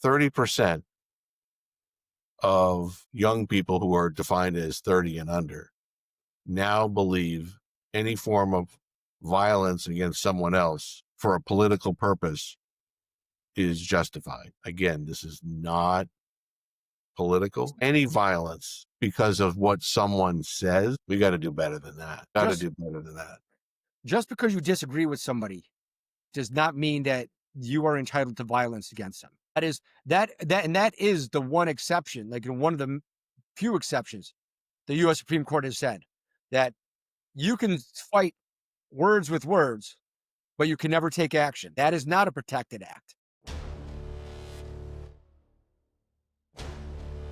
30% of young people who are defined as 30 and under now believe any form of violence against someone else for a political purpose is justified. Again, this is not political. Any violence because of what someone says, we got to do better than that. Just because you disagree with somebody does not mean that you are entitled to violence against them. That is the one exception, like one of the few exceptions the U.S. Supreme Court has said that you can fight words with words, but you can never take action. That is not a protected act.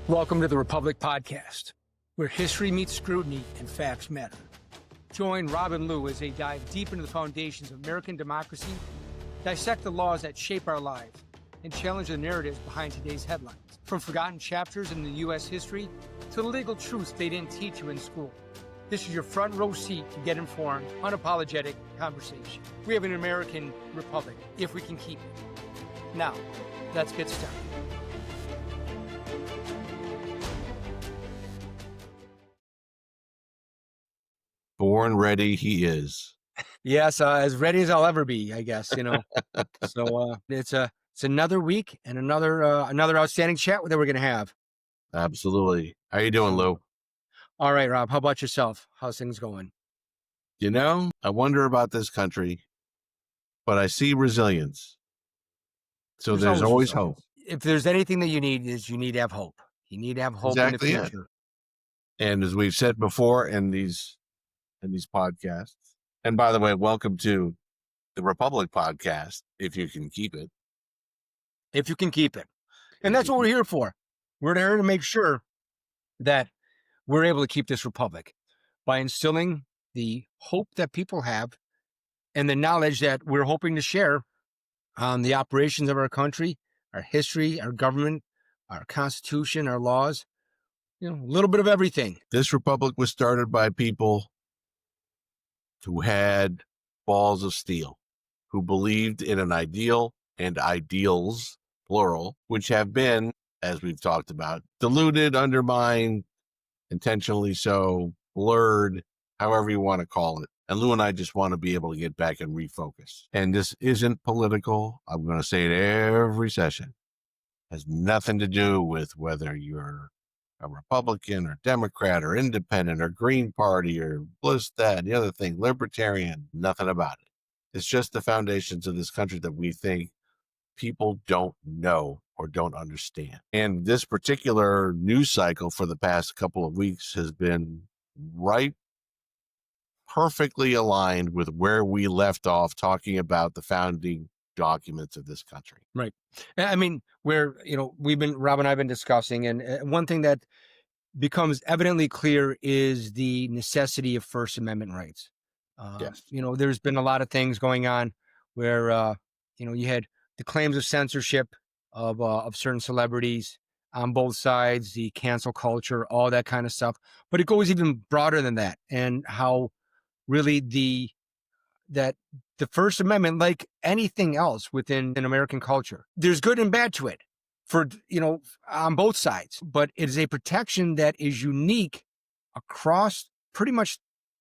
Welcome to the Republic Podcast, where history meets scrutiny and facts matter. Join Rob and Lou as they dive deep into the foundations of American democracy, dissect the laws that shape our lives, and challenge the narratives behind today's headlines. From forgotten chapters in the U.S. history to the legal truths they didn't teach you in school. This is your front row seat to get informed, unapologetic conversation. We have an American republic, if we can keep it. Now, let's get started. Born ready he is. Yes, as ready as I'll ever be, I guess, So it's another week and another outstanding chat that we're going to have. Absolutely. How you doing, Lou? All right, Rob, how about yourself? How's things going? I wonder about this country, but I see resilience. So there's always hope. If there's anything that you need to have hope. You need to have hope in the future. And as we've said before in these podcasts, and by the way, welcome to the Republic Podcast, if you can keep it. If you can keep it. And that's what we're here for. We're here to make sure that we're able to keep this republic by instilling the hope that people have and the knowledge that we're hoping to share on the operations of our country, our history, our government, our constitution, our laws, a little bit of everything. This republic was started by people who had balls of steel, who believed in an ideal and ideals, plural, which have been, as we've talked about, diluted, undermined, intentionally so, blurred, however you want to call it. And Lou and I just want to be able to get back and refocus. And this isn't political. I'm going to say it every session. It has nothing to do with whether you're a Republican or Democrat or Independent or Green Party or this, that, and the other thing, Libertarian, nothing about it. It's just the foundations of this country that we think people don't know or don't understand. And this particular news cycle for the past couple of weeks has been perfectly aligned with where we left off talking about the founding documents of this country. Right. I mean, where, Rob and I have been discussing, and one thing that becomes evidently clear is the necessity of First Amendment rights. Yes. There's been a lot of things going on where, you had the claims of censorship of certain celebrities on both sides, the cancel culture, all that kind of stuff. But it goes even broader than that, and how really the First Amendment, like anything else within an American culture, there's good and bad to it for, on both sides, but it is a protection that is unique across pretty much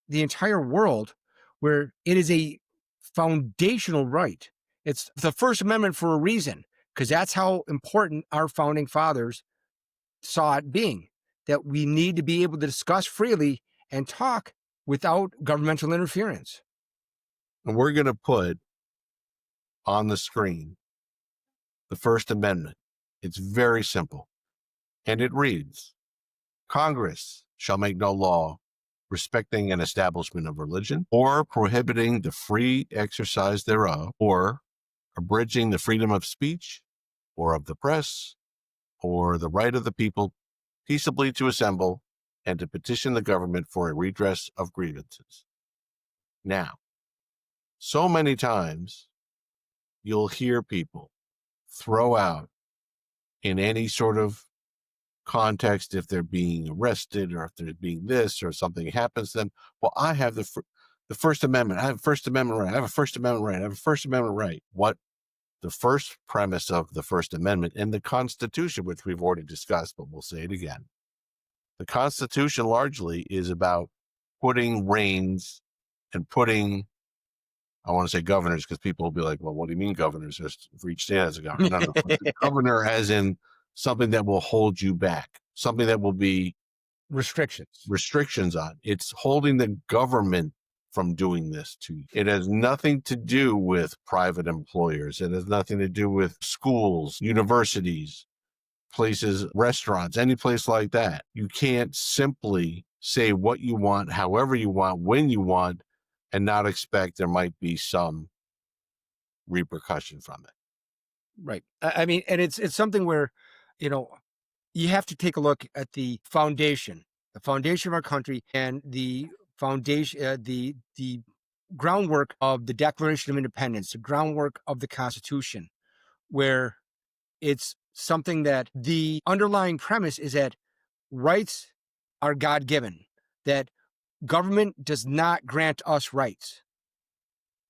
the entire world, where it is a foundational right. It's the First Amendment for a reason, because that's how important our founding fathers saw it being, that we need to be able to discuss freely and talk without governmental interference. And we're going to put on the screen the First Amendment. It's very simple. And it reads, Congress shall make no law respecting an establishment of religion, or prohibiting the free exercise thereof, or abridging the freedom of speech, or of the press, or the right of the people peaceably to assemble and to petition the government for a redress of grievances. Now, so many times you'll hear people throw out in any sort of context, if they're being arrested or if they're being this or something happens to them, well, I have the First Amendment. I have a First Amendment right. I have a First Amendment right. I have a First Amendment right. What the first premise of the First Amendment and the Constitution, which we've already discussed, but we'll say it again. The Constitution largely is about putting reins and putting, I want to say governors, because people will be like, well, what do you mean governors? Just for each state has a governor. No. Governor as in something that will hold you back, something that will be restrictions on. It's holding the government from doing this to you. It has nothing to do with private employers. It has nothing to do with schools, universities, places, restaurants, any place like that. You can't simply say what you want, however you want, when you want, and not expect there might be some repercussion from it. Right. I mean, and it's something where, you have to take a look at the foundation of our country, and the foundation, the groundwork of the Declaration of Independence, the groundwork of the Constitution, where it's something that the underlying premise is that rights are God-given, that government does not grant us rights.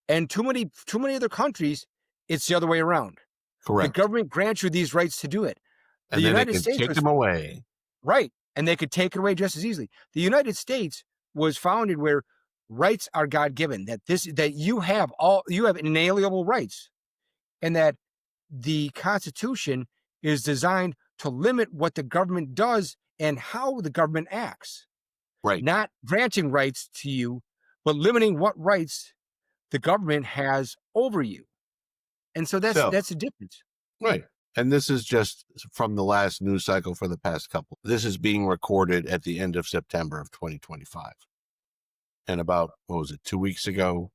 And too many other countries, it's the other way around. Correct. The government grants you these rights to do it. And then they can take them away. Right. And they could take it away just as easily. The United States was founded where rights are God-given, that you have inalienable rights, and that the Constitution is designed to limit what the government does and how the government acts. Right. Not granting rights to you, but limiting what rights the government has over you. And so that's the difference. Right. And this is just from the last news cycle for the past couple. This is being recorded at the end of September of 2025. And about, 2 weeks ago,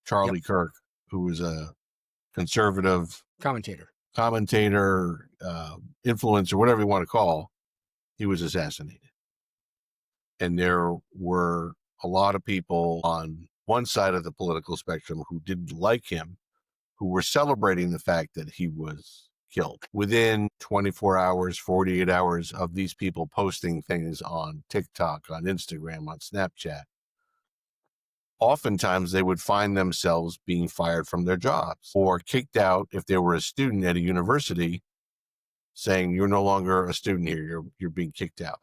Charlie Kirk, who was a conservative commentator, influencer, whatever you want to call, he was assassinated. And there were a lot of people on one side of the political spectrum who didn't like him, who were celebrating the fact that he was killed. Within 24 hours, 48 hours of these people posting things on TikTok, on Instagram, on Snapchat, oftentimes they would find themselves being fired from their jobs or kicked out if they were a student at a university, saying you're no longer a student here, you're being kicked out.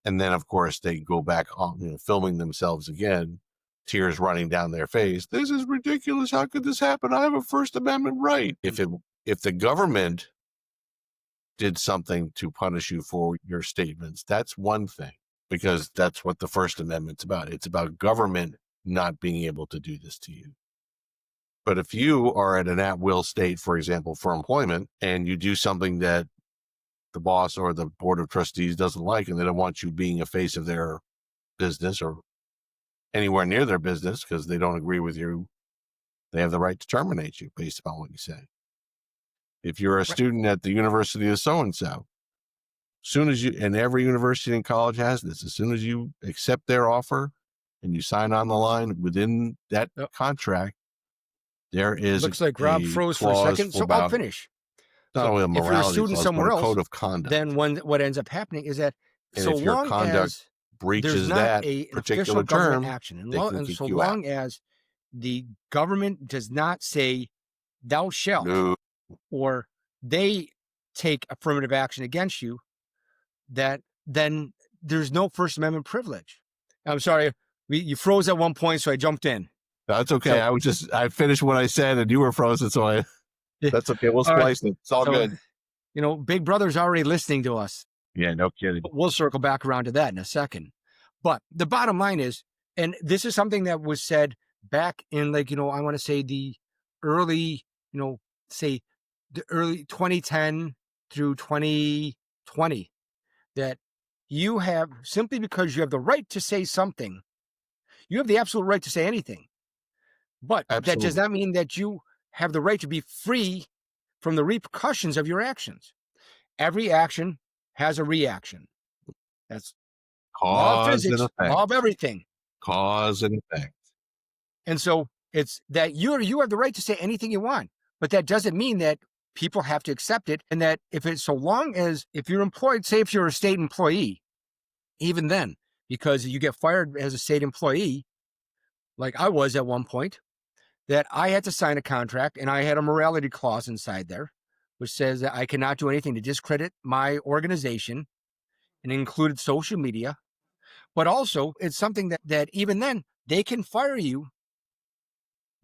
And then, of course, they go back on, filming themselves again, tears running down their face. This is ridiculous. How could this happen? I have a First Amendment right. If the government did something to punish you for your statements, that's one thing, because that's what the First Amendment's about. It's about government not being able to do this to you. But if you are at an at-will state, for example, for employment, and you do something that the boss or the board of trustees doesn't like, and they don't want you being a face of their business or anywhere near their business because they don't agree with you, they have the right to terminate you based upon what you say. If you're a student at the University of so-and-so, soon as you, and every university and college has this, as soon as you accept their offer and you sign on the line within that contract, there is looks like Rob froze for a second, so I'll finish. Not only a morality if you're a student clause, somewhere but a else, code of conduct. then what ends up happening is that and so if your long conduct as breaches there's not that an particular official term, government action, and, they can and kick so you long out. as the government does not say thou shalt, No. or they take affirmative action against you, then there's no First Amendment privilege. I'm sorry, you froze at one point, so I jumped in. That's okay. So, I finished what I said and you were frozen, so that's okay. We'll splice it. It's all good. Big Brother's already listening to us. Yeah, no kidding. We'll circle back around to that in a second. But the bottom line is, and this is something that was said back in I want to say the early, the early 2010 through 2020, that you have, simply because you have the right to say something, you have the absolute right to say anything. But that does not mean that you have the right to be free from the repercussions of your actions. Every action has a reaction. That's law of physics, law of everything. Cause and effect. And so it's that you have the right to say anything you want, but that doesn't mean that people have to accept it. And that if you're employed, say if you're a state employee, even then, because you get fired as a state employee, like I was at one point, that I had to sign a contract, and I had a morality clause inside there, which says that I cannot do anything to discredit my organization, and included social media. But also, it's something that even then they can fire you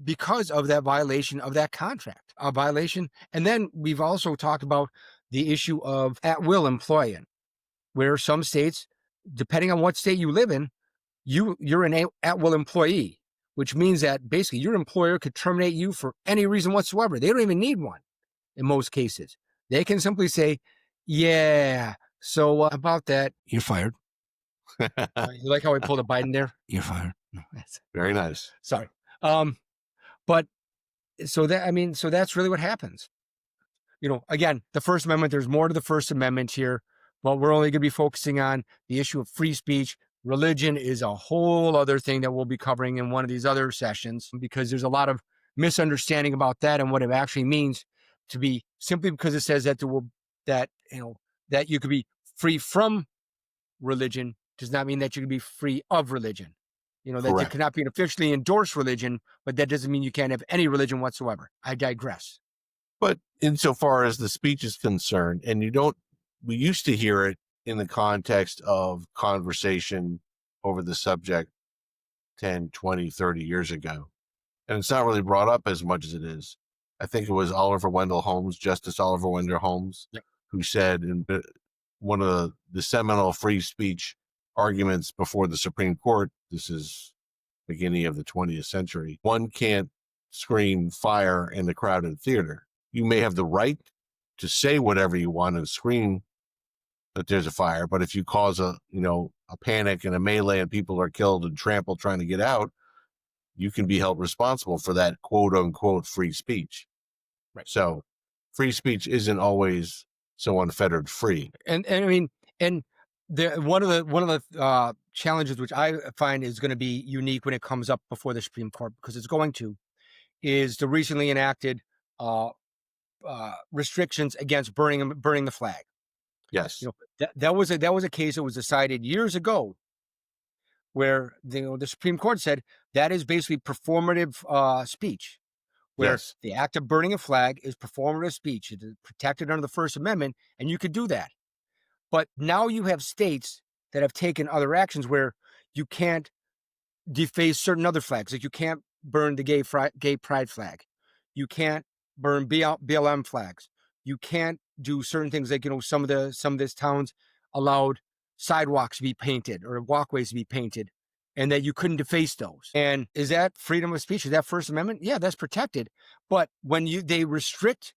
because of that violation of that contract, a violation. And then we've also talked about the issue of at-will employment, where some states, depending on what state you live in, you're an at-will employee, which means that basically your employer could terminate you for any reason whatsoever. They don't even need one in most cases. They can simply say, yeah, so about that, you're fired. You like how I pulled a Biden there? You're fired. No, Very nice. sorry. But so that's really what happens. Again, the First Amendment, there's more to the First Amendment here, but we're only going to be focusing on the issue of free speech. Religion is a whole other thing that we'll be covering in one of these other sessions, because there's a lot of misunderstanding about that and what it actually means to be, simply because it says that that you could be free from religion does not mean that you can be free of religion. That there Correct. cannot be an officially endorsed religion, but that doesn't mean you can't have any religion whatsoever. I digress. But insofar as the speech is concerned, and we used to hear it in the context of conversation over the subject 10, 20, 30 years ago. And it's not really brought up as much as it is. I think it was Justice Oliver Wendell Holmes, Yep. who said in one of the seminal free speech arguments before the Supreme Court, this is beginning of the 20th century, one can't scream fire in the crowded theater. You may have the right to say whatever you want and scream that there's a fire, but if you cause a panic and a melee and people are killed and trampled trying to get out, you can be held responsible for that quote unquote free speech. Right. So free speech isn't always so unfettered free. And I mean, and one of the challenges which I find is going to be unique when it comes up before the Supreme Court, because it's going to, is the recently enacted restrictions against burning the flag. Yes. That was a case that was decided years ago, where the Supreme Court said that is basically performative speech, where Yes. the act of burning a flag is performative speech. It is protected under the First Amendment, and you could do that. But now you have states that have taken other actions where you can't deface certain other flags. Like you can't burn the gay pride flag. You can't burn BLM flags. You can't do certain things like, some of these towns allowed sidewalks to be painted or walkways to be painted, and that you couldn't deface those. And is that freedom of speech? Is that First Amendment? Yeah, that's protected. But when they restrict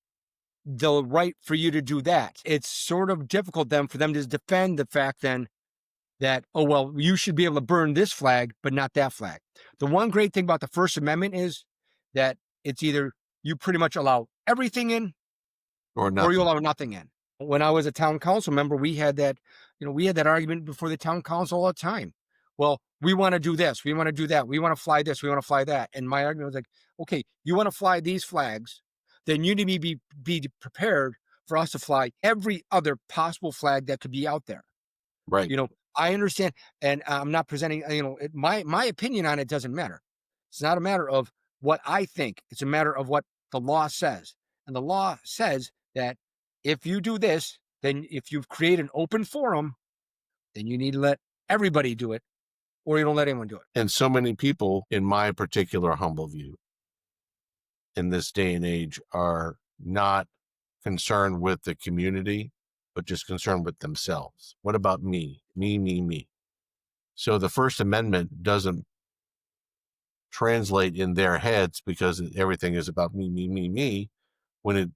the right for you to do that, it's sort of difficult then for them to defend the fact then that, oh, well, you should be able to burn this flag, but not that flag. The one great thing about the First Amendment is that it's either you pretty much allow everything in Or or you nothing. allow nothing in. When I was a town council member, we had that argument before the town council all the time. Well, we want to do this, we want to do that, we want to fly this, we want to fly that. And my argument was like, okay, you want to fly these flags, then you need to be prepared for us to fly every other possible flag that could be out there. Right. I understand, and I'm not presenting, my opinion on it doesn't matter. It's not a matter of what I think. It's a matter of what the law says. And the law says that if you do this, then if you create an open forum, then you need to let everybody do it, or you don't let anyone do it. And so many people, in my particular humble view, in this day and age, are not concerned with the community, but just concerned with themselves. What about me? Me. So the First Amendment doesn't translate in their heads because everything is about me, when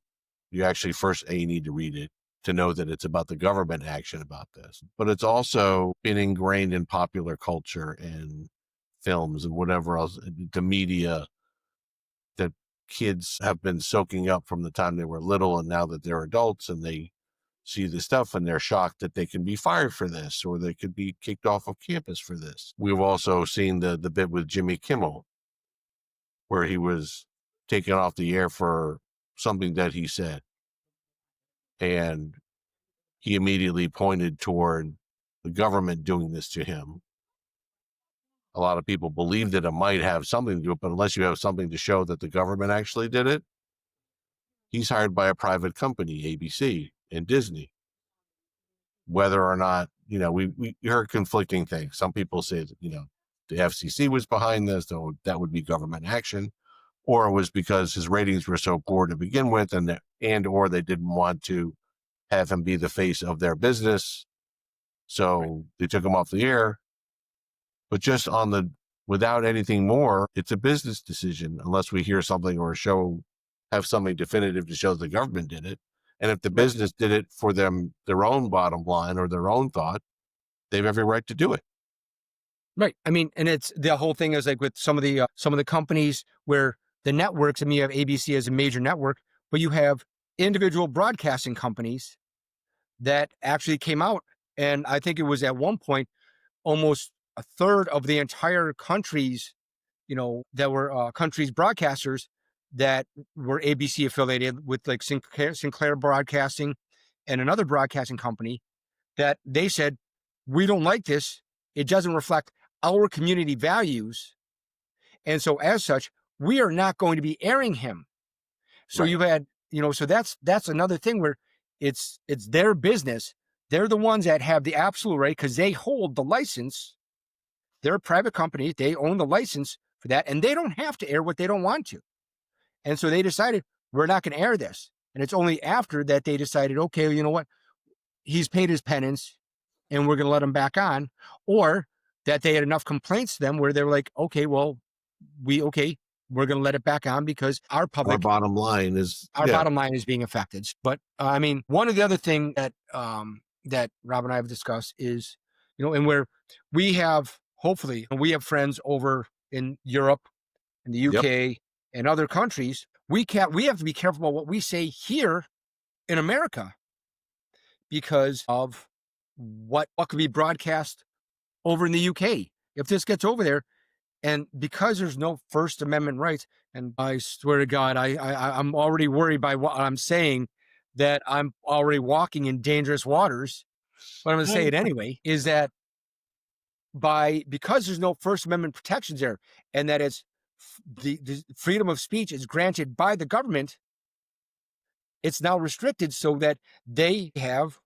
you actually first, you need to read it to know that it's about the government action about this. But it's also been ingrained in popular culture and films and whatever else, the media, that kids have been soaking up from the time they were little, and now that they're adults and they see the stuff and they're shocked that they can be fired for this or they could be kicked off of campus for this. We've also seen the bit with Jimmy Kimmel where he was taken off the air for something that he said, and he immediately pointed toward the government doing this to him. a lot of people believe that it might have something to do with it, but unless you have something to show that the government actually did it, he's hired by a private company, ABC and Disney. Whether or not, we heard conflicting things. Some people say that, the FCC was behind this, so that would be government action, or it was because his ratings were so poor to begin with, or they didn't want to have him be the face of their business, so they took him off the air. But just without anything more, it's a business decision unless we hear something or have something definitive to show the government did it. And if the business did it for their own bottom line or their own thought, they have every right to do it. Right. I mean, and it's the whole thing is like with some of the companies where the networks, I mean, you have ABC as a major network, but you have individual broadcasting companies that actually came out. And I think it was at one point, almost a third of the entire countries, that were countries broadcasters that were ABC affiliated with, like Sinclair Broadcasting and another broadcasting company, that they said, we don't like this. It doesn't reflect our community values. And so as such, we are not going to be airing him. So you had, so that's another thing where it's their business. They're the ones that have the absolute right because they hold the license. They're a private company. They own the license for that, and they don't have to air what they don't want to. And so they decided, we're not going to air this. And it's only after that they decided, okay, you know what? He's paid his penance and we're going to let him back on. Or that they had enough complaints to them where they were like, okay, well, we're going to let it back on because our bottom line is being affected. But I mean, one of the other thing that Rob and I have discussed is, and where we have, hopefully, we have friends over in Europe and the UK and other countries. We have to be careful about what we say here in America because of what could be broadcast over in the UK. If this gets over there, and because there's no First Amendment rights, and I swear to God, I'm already worried by what I'm saying, that I'm already walking in dangerous waters, but I'm going to say it anyway, is that because there's no First Amendment protections there, and that it's the freedom of speech is granted by the government, it's now restricted so that they have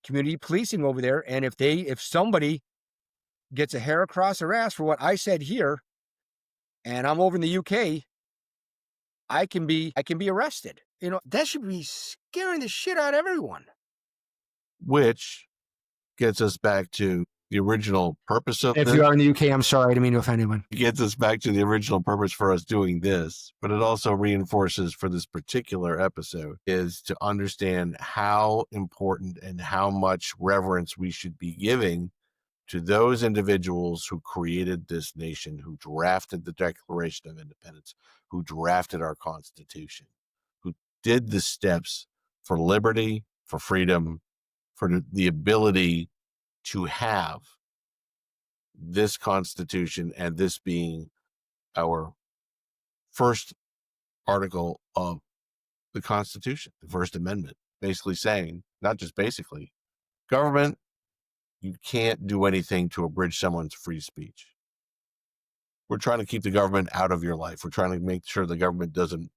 community policing over there. And if somebody gets a hair across their ass for what I said here, and I'm over in the UK, I can be arrested. That should be scaring the shit out of everyone. Which gets us back to the original purpose of this. If you are in the UK, I'm sorry, I didn't mean to offend anyone. It gets us back to the original purpose for us doing this, but it also reinforces for this particular episode is to understand how important and how much reverence we should be giving to those individuals who created this nation, who drafted the Declaration of Independence, who drafted our Constitution, who did the steps for liberty, for freedom, for the ability to have this Constitution, and this being our first article of the Constitution, the First Amendment, basically saying, not just basically, government, you can't do anything to abridge someone's free speech. We're trying to keep the government out of your life. We're trying to make sure the government doesn't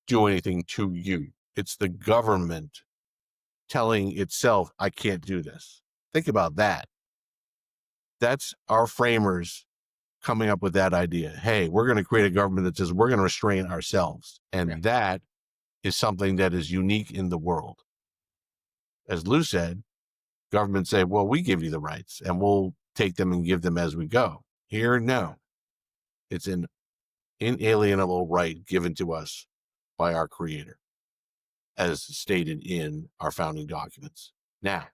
do anything to you. It's the government telling itself, I can't do this. Think about that. That's our framers coming up with that idea. Hey, we're going to create a government that says we're going to restrain ourselves. And that is something that is unique in the world. As Lou said, governments say, well, we give you the rights and we'll take them and give them as we go. Here, no. It's an inalienable right given to us by our Creator, as stated in our founding documents. Now,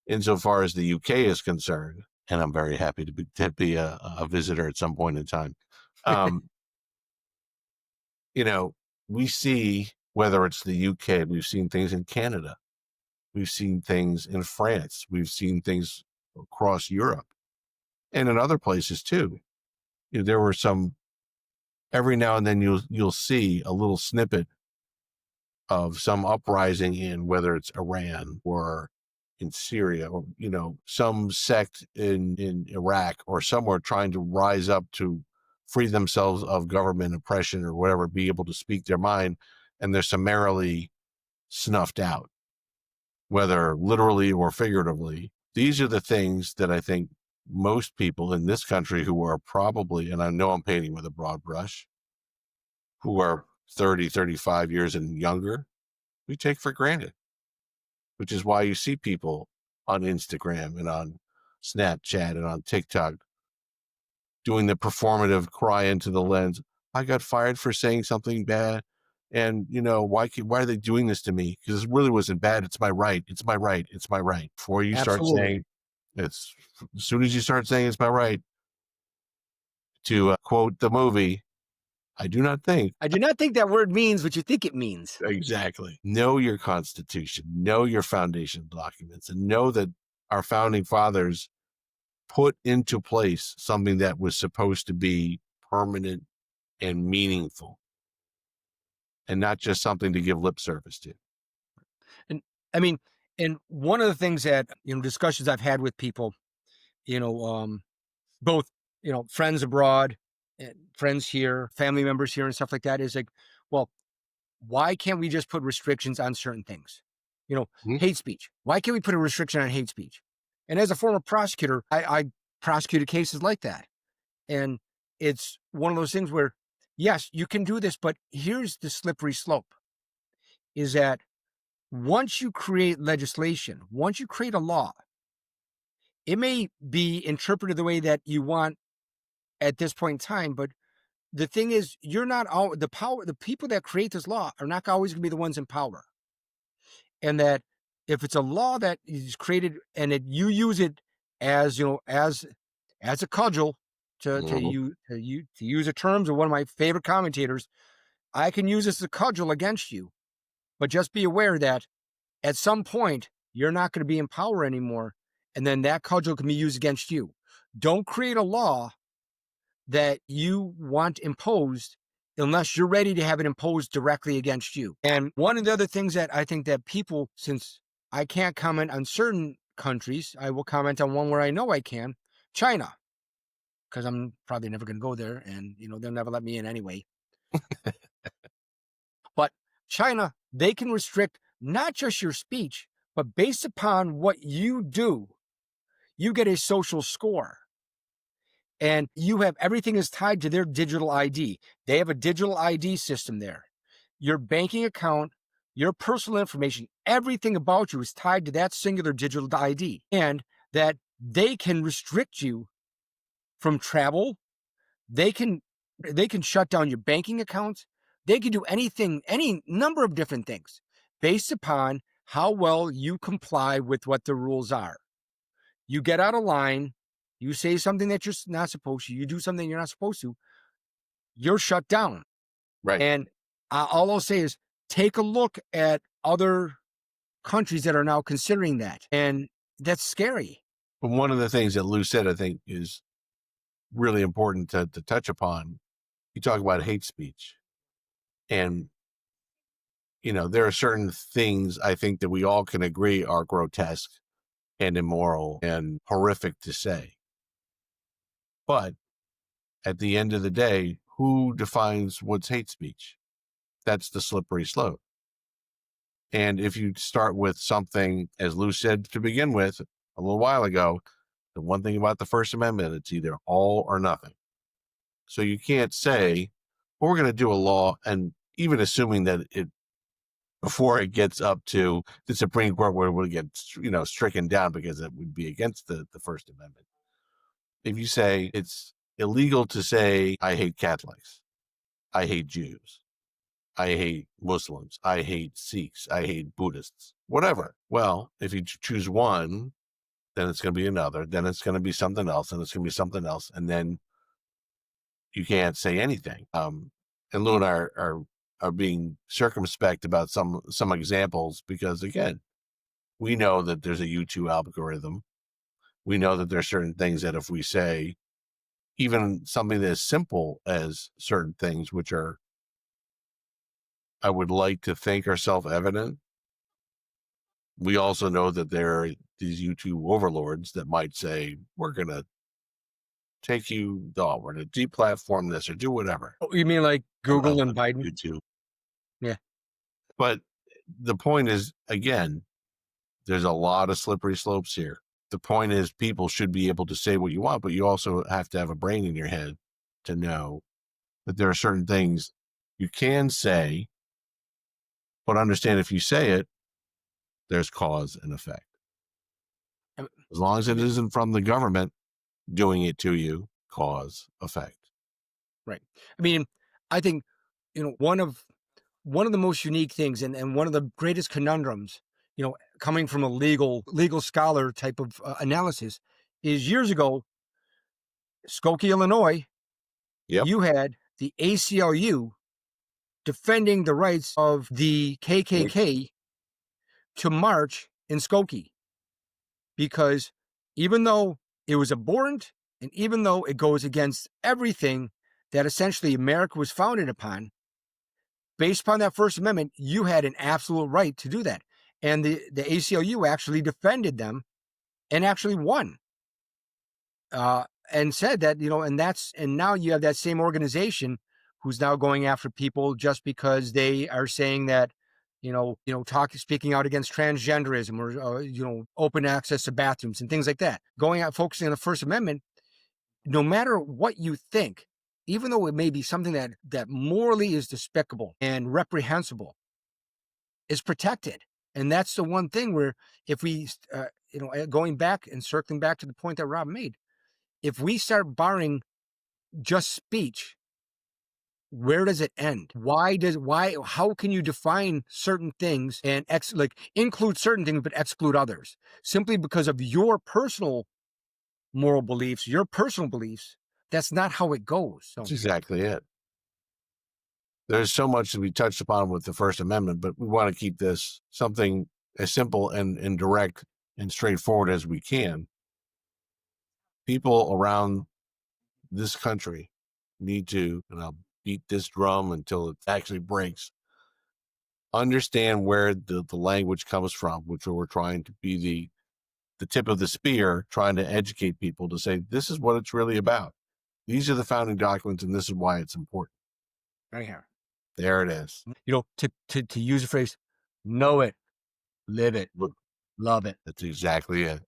insofar as the UK is concerned, and I'm very happy to be a visitor at some point in time, we see, whether it's the UK, we've seen things in Canada, we've seen things in France, we've seen things across Europe, and in other places too. There were some, every now and then you'll see a little snippet of some uprising in, whether it's Iran or in Syria, or, some sect in Iraq or somewhere trying to rise up to free themselves of government oppression or whatever, be able to speak their mind, and they're summarily snuffed out, whether literally or figuratively. These are the things that I think most people in this country who are probably, and I know I'm painting with a broad brush, who are 30, 35 years and younger, we take for granted, which is why you see people on Instagram and on Snapchat and on TikTok doing the performative cry into the lens. I got fired for saying something bad. And, why are they doing this to me? Because it really wasn't bad. It's my right. It's my right. It's my right. Before you start saying as soon as you start saying it's my right, to quote the movie, I do not think that word means what you think it means. Exactly. Know your Constitution, know your foundation documents, and know that our founding fathers put into place something that was supposed to be permanent and meaningful, and not just something to give lip service to. And I mean, and one of the things that, discussions I've had with people, both, friends abroad and friends here, family members here and stuff like that, is like, well, why can't we just put restrictions on certain things? Hate speech. Why can't we put a restriction on hate speech? And as a former prosecutor, I prosecuted cases like that. And it's one of those things where, yes, you can do this, but here's the slippery slope, is that once you create legislation, once you create a law, it may be interpreted the way that you want at this point in time, but the thing is, you're not all the people that create this law are not always going to be the ones in power. And that if it's a law that is created and you use it as, as a cudgel to use the terms of one of my favorite commentators, I can use this as a cudgel against you. But just be aware that at some point, you're not going to be in power anymore. And then that cudgel can be used against you. Don't create a law that you want imposed unless you're ready to have it imposed directly against you. And one of the other things that I think that people, since I can't comment on certain countries, I will comment on one where I know I can, China, because I'm probably never going to go there, and they'll never let me in anyway. But China, they can restrict not just your speech, but based upon what you do, you get a social score. And you have everything is tied to their digital ID. They have a digital ID system there. Your banking account, your personal information, everything about you is tied to that singular digital ID. And that they can restrict you from travel. They can shut down your banking accounts. They can do anything, any number of different things based upon how well you comply with what the rules are. You get out of line, you say something that you're not supposed to, you do something you're not supposed to, you're shut down. Right. And all I'll say is take a look at other countries that are now considering that. And that's scary. But one of the things that Lou said, I think, is really important to touch upon. You talk about hate speech. And, there are certain things I think that we all can agree are grotesque and immoral and horrific to say. But at the end of the day, who defines what's hate speech? That's the slippery slope. And if you start with something, as Lou said to begin with a little while ago, the one thing about the First Amendment, it's either all or nothing. So you can't say, well, we're going to do a law, and even assuming that before it gets up to the Supreme Court where it would get, stricken down because it would be against the First Amendment. If you say it's illegal to say, I hate Catholics, I hate Jews, I hate Muslims, I hate Sikhs, I hate Buddhists, whatever. Well, if you choose one, then it's going to be another, then it's going to be something else, and it's going to be something else, and then you can't say anything. And Lou and I are being circumspect about some examples because, again, we know that there's a YouTube algorithm. We know that there's certain things that if we say, even something as simple as certain things, which are, I would like to think, are self-evident, we also know that there these YouTube overlords that might say, we're going to take you, we're going to deplatform this or do whatever. Oh, you mean like Google and Biden? YouTube. Yeah. But the point is, again, there's a lot of slippery slopes here. The point is people should be able to say what you want, but you also have to have a brain in your head to know that there are certain things you can say, but understand if you say it, there's cause and effect. As long as it isn't from the government doing it to you, cause, effect. Right. I mean, I think, one of the most unique things and one of the greatest conundrums, coming from a legal scholar type of analysis, is years ago, Skokie, Illinois, Yep. you had the ACLU defending the rights of the KKK to march in Skokie, because even though it was abhorrent and even though it goes against everything that essentially America was founded upon, based upon that First Amendment, you had an absolute right to do that. And the ACLU actually defended them and actually won. And said that, and now you have that same organization who's now going after people just because they are saying that, speaking out against transgenderism or, open access to bathrooms and things like that, going out, focusing on the First Amendment. No matter what you think, even though it may be something that morally is despicable and reprehensible, is protected. And that's the one thing where if we, going back and circling back to the point that Rob made, if we start barring just speech, where does it end? How can you define certain things and include certain things, but exclude others simply because of your personal moral beliefs, your personal beliefs? That's not how it goes. So. That's exactly it. There's so much to be touched upon with the First Amendment, but we want to keep this something as simple and direct and straightforward as we can. People around this country need to, and I'll beat this drum until it actually breaks, understand where the language comes from, which we're trying to be the tip of the spear, trying to educate people to say, this is what it's really about. These are the founding documents, and this is why it's important. Right here. There it is. To use the phrase, know it, live it, love it. That's exactly it.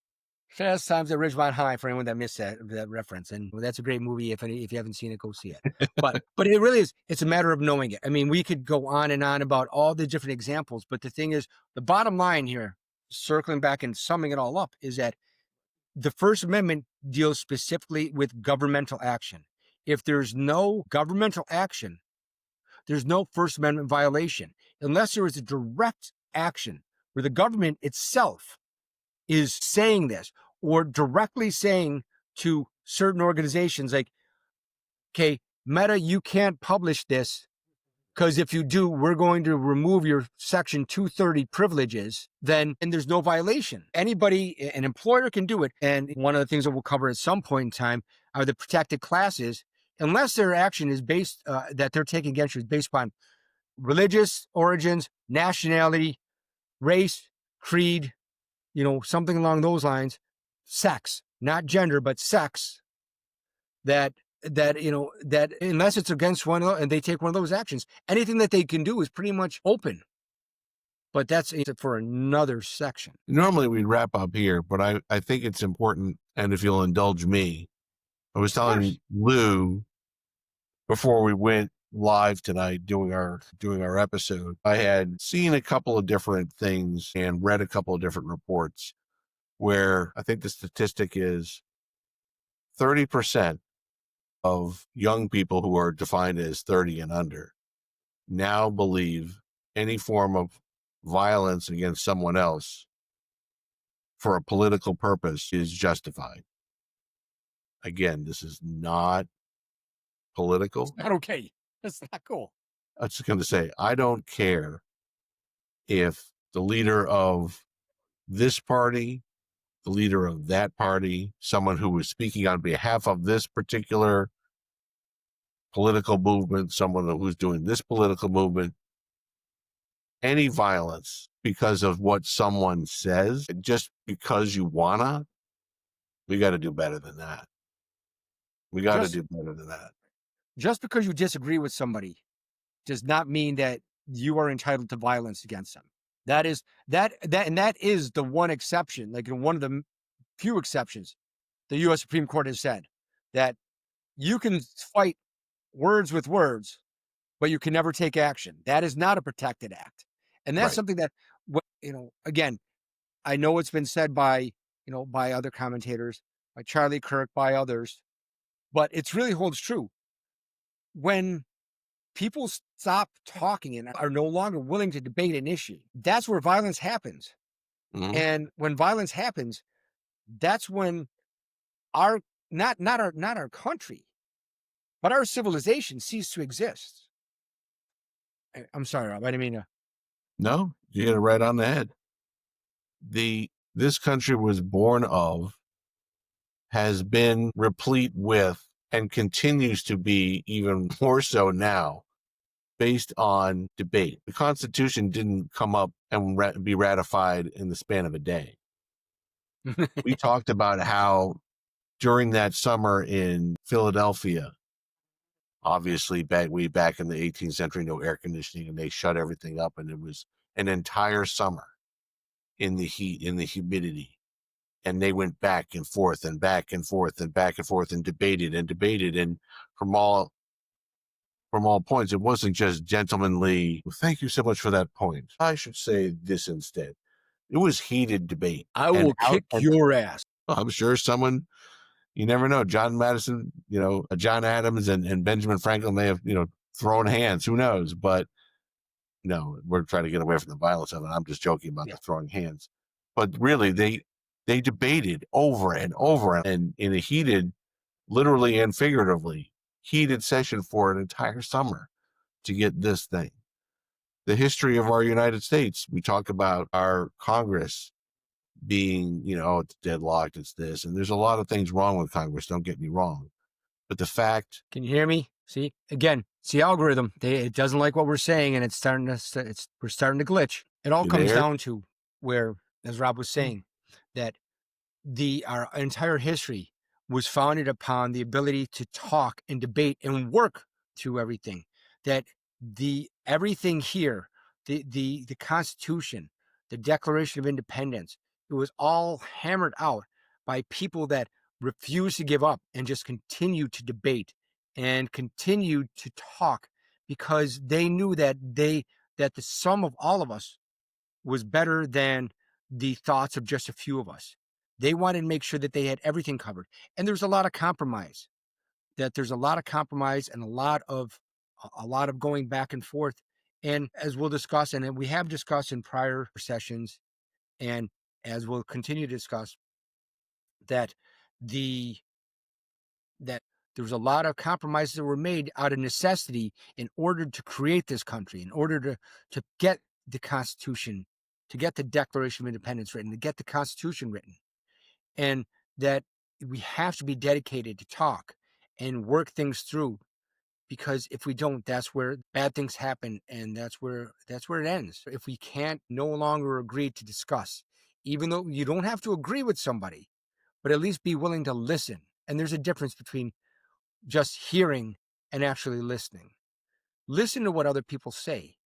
Fast Times at Ridgemont High, for anyone that missed that reference. And that's a great movie. If you haven't seen it, go see it. But it really is. It's a matter of knowing it. I mean, we could go on and on about all the different examples, but the thing is, the bottom line here, circling back and summing it all up, is that the First Amendment deals specifically with governmental action. If there's no governmental action, there's no First Amendment violation, unless there is a direct action where the government itself is saying this or directly saying to certain organizations like, okay, Meta, you can't publish this because if you do, we're going to remove your Section 230 privileges, and there's no violation. Anybody, an employer can do it. And one of the things that we'll cover at some point in time are the protected classes, unless their action is based, that they're taking against you is based upon religious origins, nationality, race, creed, something along those lines, sex, not gender, but sex, that unless it's against one of those, and they take one of those actions, anything that they can do is pretty much open. But that's for another section. Normally we'd wrap up here, but I think it's important, and if you'll indulge me, I was telling Lou before we went live tonight doing our episode, I had seen a couple of different things and read a couple of different reports where I think the statistic is 30% of young people who are defined as 30 and under now believe any form of violence against someone else for a political purpose is justified. Again, this is not political. It's not okay. That's not cool. I was just going to say, I don't care if the leader of this party, the leader of that party, someone who was speaking on behalf of this particular political movement, someone who's doing this political movement, any violence because of what someone says, just because you wanna, we got to do better than that. We got to do better than that. Just because you disagree with somebody does not mean that you are entitled to violence against them. That is the one exception, like one of the few exceptions the U.S. Supreme Court has said, that you can fight words with words, but you can never take action. That is not a protected act. And that's Right. something that, again, I know it's been said by other commentators, by Charlie Kirk, by others, but it really holds true. When people stop talking and are no longer willing to debate an issue, that's where violence happens. Mhm. And when violence happens, that's when our not our country, but our civilization cease to exist. I'm sorry, Rob. I didn't mean to. No, you hit it right on the head. This country was born of, has been replete with, and continues to be even more so now, based on debate. The Constitution didn't come up and be ratified in the span of a day. We talked about how during that summer in Philadelphia, obviously way back in the 18th century, no air conditioning, and they shut everything up, and it was an entire summer in the heat, in the humidity. And they went back and forth and back and forth and back and forth and debated. And from all points, it wasn't just gentlemanly, well, thank you so much for that point, I should say this instead. It was heated debate. I will kick your ass. I'm sure someone, you never know, John Madison, John Adams and Benjamin Franklin may have, thrown hands. Who knows? But no, we're trying to get away from the violence of it. I'm just joking about the throwing hands. But really, they debated over and over and in a heated, literally and figuratively, heated session for an entire summer to get this thing. The history of our United States, we talk about our Congress being, it's deadlocked, it's this, and there's a lot of things wrong with Congress, don't get me wrong. But the fact... Can you hear me? See, again, it's the algorithm. It doesn't like what we're saying, and we're starting to glitch. It all comes down to where, as Rob was saying, that our entire history was founded upon the ability to talk and debate and work through everything. That everything here, the Constitution, the Declaration of Independence, it was all hammered out by people that refused to give up and just continued to debate and continued to talk, because they knew that the sum of all of us was better than the thoughts of just a few of us. They wanted to make sure that they had everything covered. And there's a lot of compromise. There's a lot of compromise and a lot of going back and forth. And as we'll discuss, and we have discussed in prior sessions, and as we'll continue to discuss, that there was a lot of compromises that were made out of necessity in order to create this country, in order to get the Constitution, to get the Declaration of Independence written, to get the Constitution written. And that we have to be dedicated to talk and work things through, because if we don't, that's where bad things happen, and that's where it ends. If we can't no longer agree to discuss, even though you don't have to agree with somebody, but at least be willing to listen. And there's a difference between just hearing and actually listening. Listen to what other people say.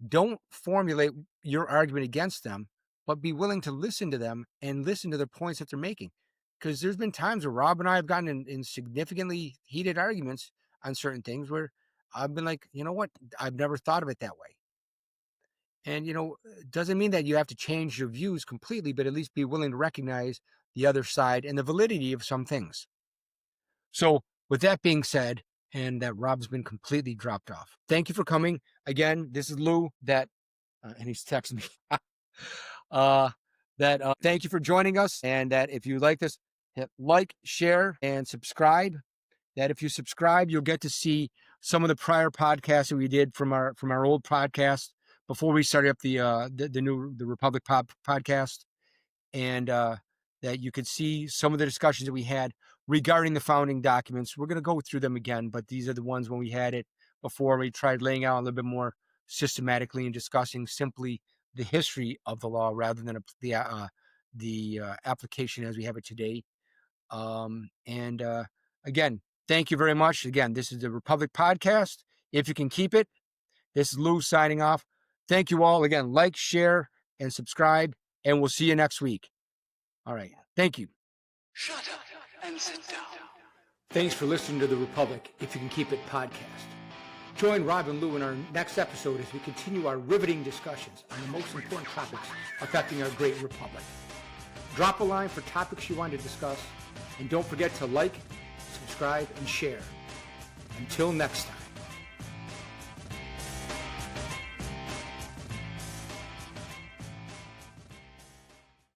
Don't formulate your argument against them, but be willing to listen to them and listen to their points that they're making. Because there's been times where Rob and I have gotten in significantly heated arguments on certain things where I've been like, you know what? I've never thought of it that way. And, it doesn't mean that you have to change your views completely, but at least be willing to recognize the other side and the validity of some things. So with that being said, and that Rob's been completely dropped off, thank you for coming. Again, this is Lou, and he's texting me. Thank you for joining us, and that if you like this, hit like, share, and subscribe. That if you subscribe, you'll get to see some of the prior podcasts that we did from our old podcast before we started up the Republic podcast, and that you could see some of the discussions that we had regarding the founding documents. We're going to go through them again, but these are the ones when we had it before. We tried laying out a little bit more systematically and discussing simply the history of the law rather than the application as we have it today. Again, thank you very much. Again, this is the Republic Podcast. If you can keep it, this is Lou signing off. Thank you all. Again, like, share, and subscribe, and we'll see you next week. All right. Thank you. Shut up and sit down. Thanks for listening to the Republic, If You Can Keep It podcast. Join Rob and Lou in our next episode as we continue our riveting discussions on the most important topics affecting our great republic. Drop a line for topics you want to discuss, and don't forget to like, subscribe, and share. Until next time.